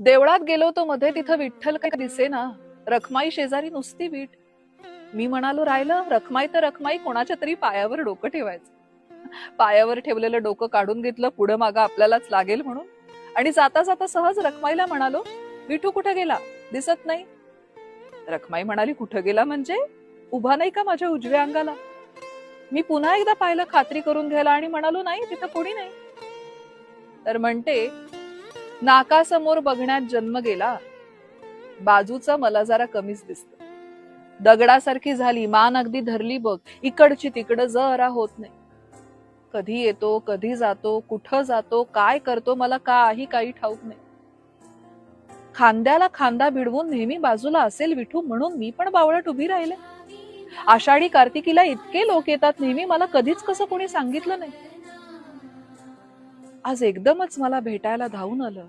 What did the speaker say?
देवळात गेलो तो मध्ये तिथं विठ्ठल काय दिसेना, रखमाई शेजारी नुसती वीट. मी म्हणालो राहिलं रखमाई तर रखमाई, कोणाच्या तरी पायावर डोकं ठेवायचं. पायावर ठेवलेलं डोकं काढून घेतलं, पुढं मागं आपल्यालाच लागेल म्हणून. आणि जाता जाता सहज रखमाईला म्हणालो, विठू कुठे गेला, दिसत नाही. रखमाई म्हणाली, कुठं गेला म्हणजे, उभा नाही का माझ्या उजव्या अंगाला. मी पुन्हा एकदा पाहिलं खात्री करून घ्यायला आणि म्हणालो, नाही तिथं कोणी नाही. तर म्हणते, नाकासमोर बघण्यात जन्म गेला, बाजूचं मला जरा कमीच दिसत. दगडासारखी झाली मान, अगदी धरली बघ, इकडची तिकडं जरा होत नाही. कधी येतो कधी जातो, कुठं जातो काय करतो मला काही ठाऊक नाही. खांद्याला खांदा भिडवून नेहमी बाजूला असेल विठू, म्हणून मी पण बावळट उभी राहिले. आषाढी कार्तिकीला इतके लोक येतात नेहमी, मला कधीच कसं कोणी सांगितलं नाही. आज एकदमच मला भेटायला धावून आलं.